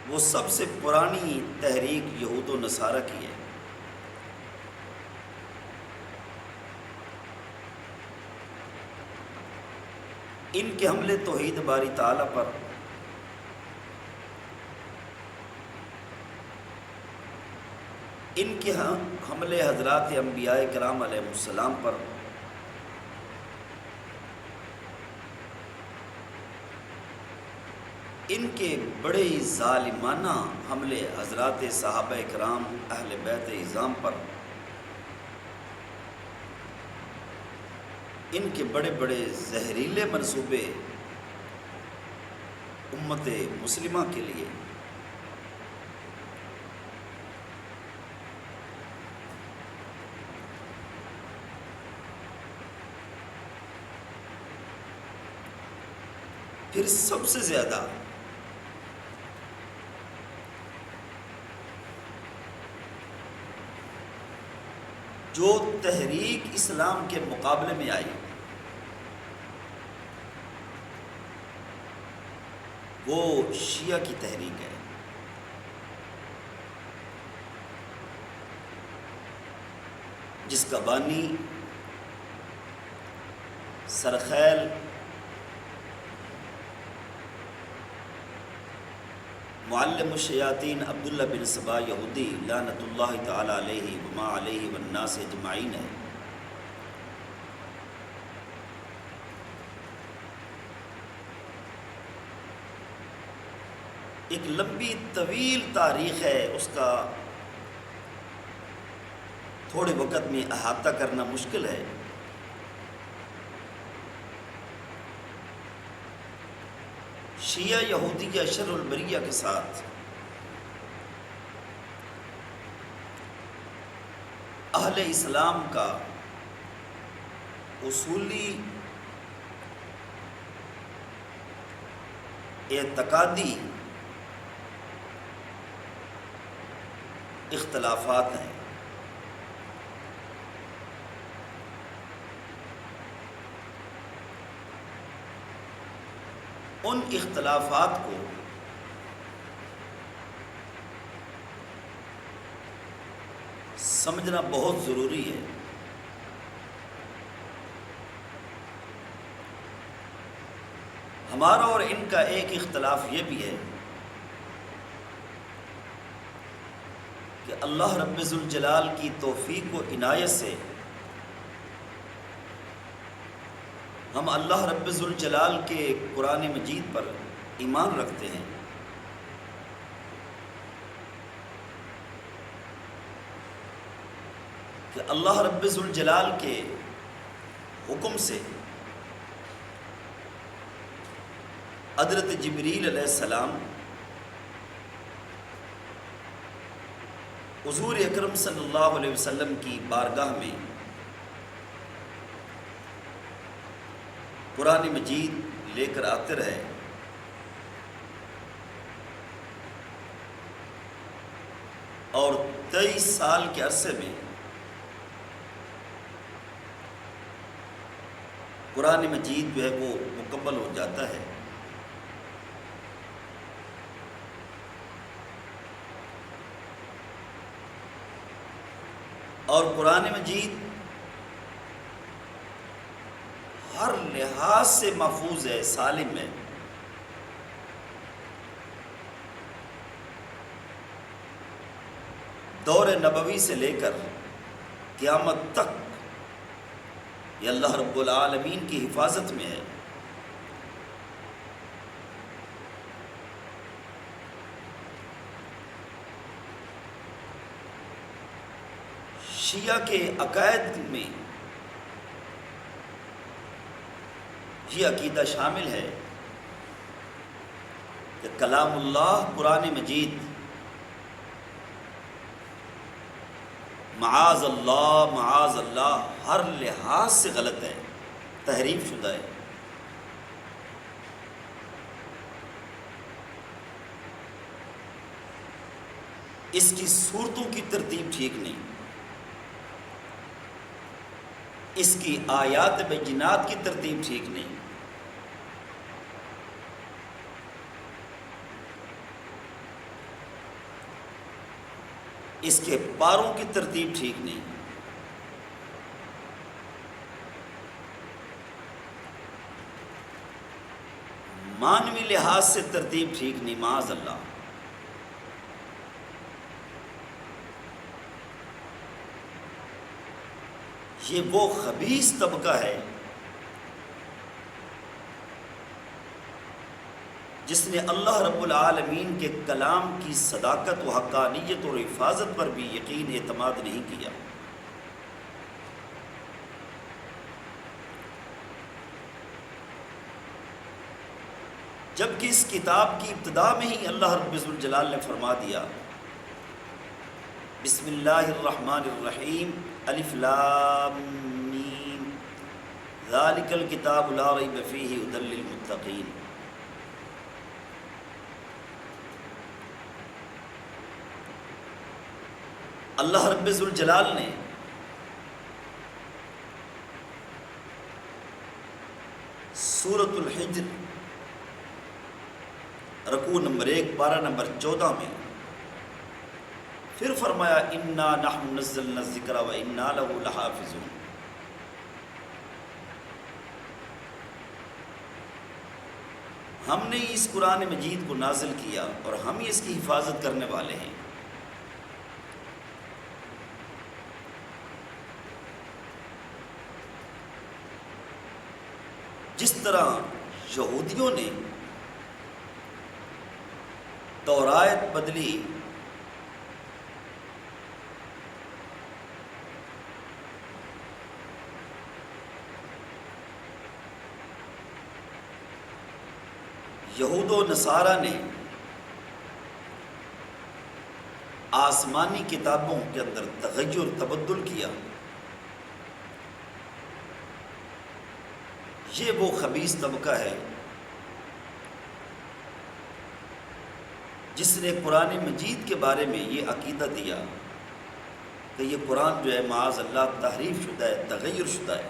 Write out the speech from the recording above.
وہ سب سے پرانی تحریک یہود و نصارہ کی ہے۔ ان کے حملے توحید باری تعالیٰ پر، ان کے حملے حضرات انبیاء کرام علیہ السلام پر، ان کے بڑے ظالمانہ حملے حضرات صحابہ کرام اہل بیت اعظام پر، ان کے بڑے بڑے زہریلے منصوبے امت مسلمہ کے لیے، پھر سب سے زیادہ جو تحریک اسلام کے مقابلے میں آئی وہ شیعہ کی تحریک ہے۔ جس کا بانی سرخیل معلم الشیاطین عبداللہ بن سبا یہودی لعنت اللہ تعالی علیہ وما علیہ والناس اجمعین ہے۔ ایک لمبی طویل تاریخ ہے، اس کا تھوڑے وقت میں احاطہ کرنا مشکل ہے۔ شیعہ یہودیہ شر البریہ کے ساتھ اہل اسلام کا اصولی اعتقادی اختلافات ہیں۔ ان اختلافات کو سمجھنا بہت ضروری ہے۔ ہمارا اور ان کا ایک اختلاف یہ بھی ہے کہ اللہ رب ذوالجلال کی توفیق و عنایت سے ہم اللہ رب ذوالجلال کے قرآن مجید پر ایمان رکھتے ہیں، کہ اللہ رب ذوالجلال کے حکم سے حضرت جبریل علیہ السلام حضور اکرم صلی اللہ علیہ وسلم کی بارگاہ میں قرآن مجید لے کر آتے رہے، اور 23 سال کے عرصے میں قرآن مجید جو ہے وہ مکمل ہو جاتا ہے۔ اور قرآن مجید ہر لحاظ سے محفوظ ہے، سالم ہے۔ دور نبوی سے لے کر قیامت تک یہ اللہ رب العالمین کی حفاظت میں ہے۔ شیعہ کے عقائد میں یہ عقیدہ شامل ہے کہ کلام اللہ قرآن مجید معاذ اللہ ہر لحاظ سے غلط ہے، تحریف شدہ ہے۔ اس کی صورتوں کی ترتیب ٹھیک نہیں، اس کی آیات بینات کی ترتیب ٹھیک نہیں۔ اس کے پاروں کی ترتیب ٹھیک نہیں، معنوی لحاظ سے ترتیب ٹھیک نہیں، معاذ اللہ۔ یہ وہ خبیث طبقہ ہے جس نے اللہ رب العالمین کے کلام کی صداقت و حقانیت اور حفاظت پر بھی یقین اعتماد نہیں کیا۔ جبکہ اس کتاب کی ابتدا میں ہی اللہ رب الجلال نے فرما دیا، بسم اللہ الرحمن الرحیم، الف لام میم، ذالک الکتاب لا ریب فیہ ھدی للمتقین۔ اللہ رب الجلال نے سورۃ الحجر رکوع نمبر 1 پارہ نمبر 14 میں پھر فرمایا، انا نحن نزلنا الذکر و انا لہ لحافظون۔ ہم نے اس قرآن مجید کو نازل کیا اور ہم ہی اس کی حفاظت کرنے والے ہیں۔ جس طرح یہودیوں نے تورات بدلی، یہود و نصارہ نے آسمانی کتابوں کے اندر تغیر تبدل کیا، یہ وہ خبیث طبقہ ہے جس نے قرآن مجید کے بارے میں یہ عقیدہ دیا کہ یہ قرآن جو ہے معاذ اللہ تحریف شدہ ہے، تغیر شدہ ہے۔